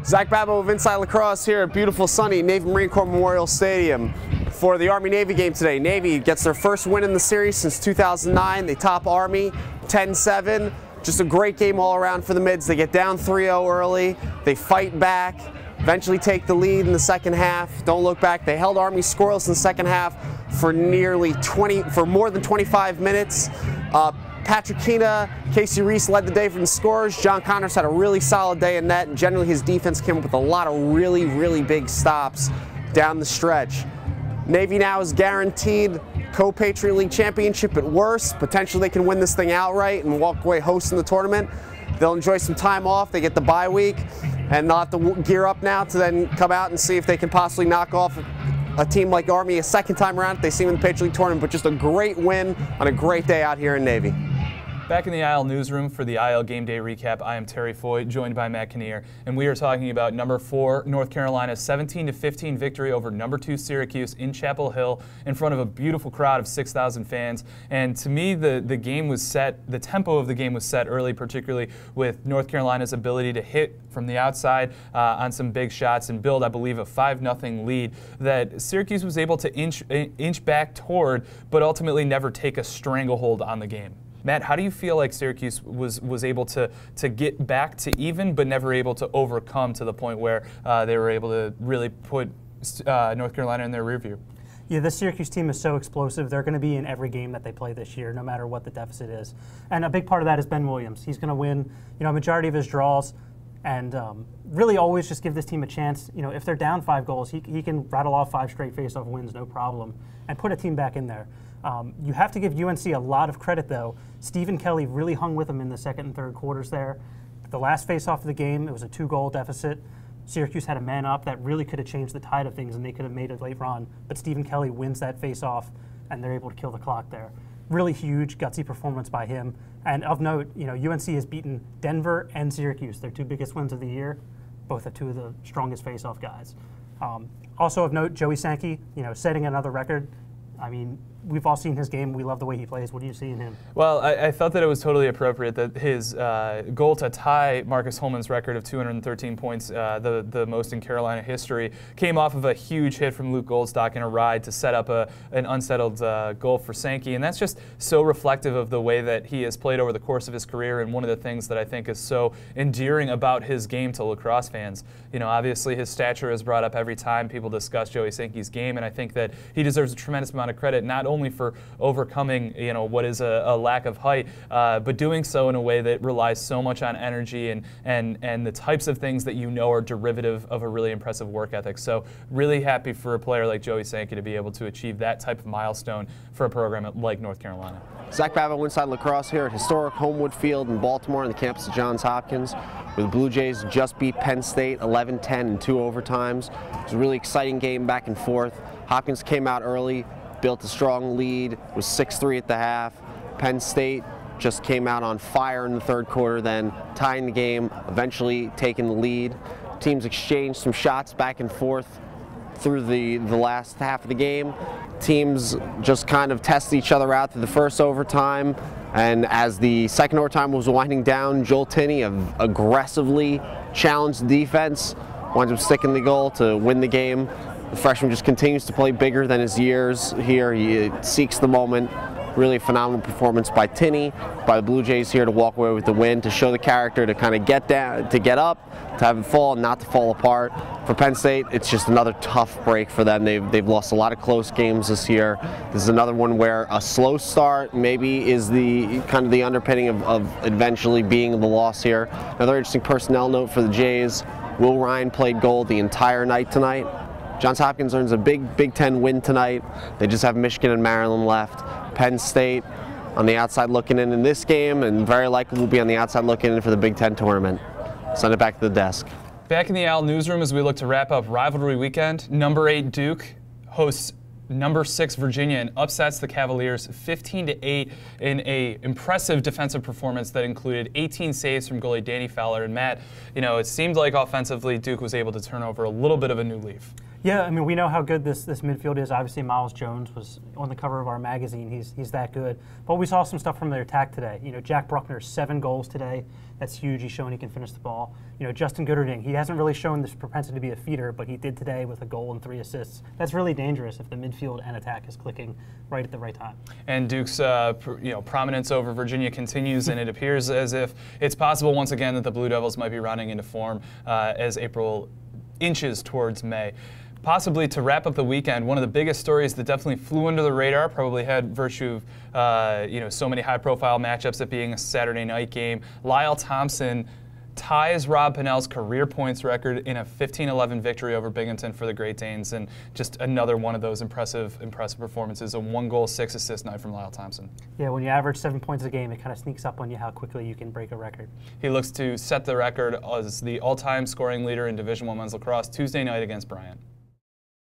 Zach Babbo of Inside Lacrosse here at beautiful sunny Navy Marine Corps Memorial Stadium for the Army-Navy game today. Navy gets their first win in the series since 2009. They top Army 10-7. Just a great game all around for the Mids. They get down 3-0 early. They fight back, eventually take the lead in the second half. Don't look back. They held Army scoreless in the second half for more than 25 minutes. Patrick Keena, Casey Reese led the day from the scores. John Connors had a really solid day in net, and generally his defense came up with a lot of really big stops down the stretch. Navy now is guaranteed Co-Patriot League championship at worst. Potentially they can win this thing outright and walk away hosting the tournament. They'll enjoy some time off. They get the bye week, and they'll have to gear up now to then come out and see if they can possibly knock off a team like Army a second time around if they see them in the Patriot League tournament. But just a great win on a great day out here in Navy. Back in the IL newsroom for the IL Game Day recap, I am Terry Foy, joined by Matt Kinnear, and we are talking about number 4 North Carolina's 17-15 victory over number 2 Syracuse in Chapel Hill in front of a beautiful crowd of 6,000 fans. And to me, the game was set, the tempo of the game was set early, particularly with North Carolina's ability to hit from the outside on some big shots and build, I believe, a 5-0 lead that Syracuse was able to inch back toward, but ultimately never take a stranglehold on the game. Matt, how do you feel like Syracuse was able to get back to even, but never able to overcome to the point where they were able to really put North Carolina in their rear view? Yeah, this Syracuse team is so explosive. They're going to be in every game that they play this year, no matter what the deficit is. And a big part of that is Ben Williams. He's going to win, a majority of his draws, and really always just give this team a chance. If they're down 5 goals, he can rattle off 5 straight face-off wins, no problem, and put a team back in there. You have to give UNC a lot of credit, though. Stephen Kelly really hung with them in the second and third quarters there. The last face-off of the game, it was a 2-goal deficit. Syracuse had a man up that really could have changed the tide of things, and they could have made a late run. But Stephen Kelly wins that face-off, and they're able to kill the clock there. Really huge, gutsy performance by him. And of note, UNC has beaten Denver and Syracuse, their 2 biggest wins of the year. Both are 2 of the strongest face-off guys. Also of note, Joey Sankey, setting another record. I mean, we've all seen his game. We love the way he plays. What do you see in him? Well, I thought that it was totally appropriate that his goal to tie Marcus Holman's record of 213 points, the most in Carolina history, came off of a huge hit from Luke Goldstock in a ride to set up an unsettled goal for Sankey. And that's just so reflective of the way that he has played over the course of his career, and one of the things that I think is so endearing about his game to lacrosse fans. Obviously his stature is brought up every time people discuss Joey Sankey's game, and I think that he deserves a tremendous amount of credit, not only for overcoming what is a lack of height, but doing so in a way that relies so much on energy and the types of things that are derivative of a really impressive work ethic. So really happy for a player like Joey Sankey to be able to achieve that type of milestone for a program like North Carolina. Zach Babbo, Inside Lacrosse here at historic Homewood Field in Baltimore on the campus of Johns Hopkins, where the Blue Jays just beat Penn State 11-10 in 2 overtimes. It was a really exciting game back and forth. Hopkins came out early, built a strong lead, was 6-3 at the half. Penn State just came out on fire in the third quarter, then tying the game, eventually taking the lead. Teams exchanged some shots back and forth through the last half of the game. Teams just kind of tested each other out through the first overtime, and as the second overtime was winding down, Joel Tinney aggressively challenged the defense, winds up sticking the goal to win the game. The freshman just continues to play bigger than his years here. He seeks the moment. Really phenomenal performance by Tinney, by the Blue Jays here to walk away with the win, to show the character, to kind of get down, to get up, to have it fall, and not to fall apart. For Penn State, it's just another tough break for them. They've lost a lot of close games this year. This is another one where a slow start maybe is the kind of the underpinning of eventually being the loss here. Another interesting personnel note for the Jays: Will Ryan played goal the entire night tonight. Johns Hopkins earns a big Ten win tonight. They just have Michigan and Maryland left. Penn State on the outside looking in this game, and very likely will be on the outside looking in for the Big Ten tournament. Send it back to the desk. Back in the IL newsroom as we look to wrap up rivalry weekend, number 8 Duke hosts number 6 Virginia and upsets the Cavaliers 15-8 in a impressive defensive performance that included 18 saves from goalie Danny Fowler. And Matt, it seemed like offensively Duke was able to turn over a little bit of a new leaf. Yeah, I mean, we know how good this midfield is. Obviously, Miles Jones was on the cover of our magazine. He's that good. But we saw some stuff from their attack today. You know, Jack Bruckner, 7 goals today. That's huge. He's showing he can finish the ball. You know, Justin Gooderding, he hasn't really shown this propensity to be a feeder, but he did today with a goal and 3 assists. That's really dangerous if the midfield and attack is clicking right at the right time. And Duke's prominence over Virginia continues, and it appears as if it's possible once again that the Blue Devils might be rounding into form as April inches towards May. Possibly to wrap up the weekend, one of the biggest stories that definitely flew under the radar, probably had virtue of so many high-profile matchups, it being a Saturday night game. Lyle Thompson ties Rob Pennell's career points record in a 15-11 victory over Binghamton for the Great Danes, and just another one of those impressive performances. A 1-goal, 6-assist night from Lyle Thompson. Yeah, when you average 7 points a game, it kind of sneaks up on you how quickly you can break a record. He looks to set the record as the all-time scoring leader in Division I men's lacrosse Tuesday night against Bryant.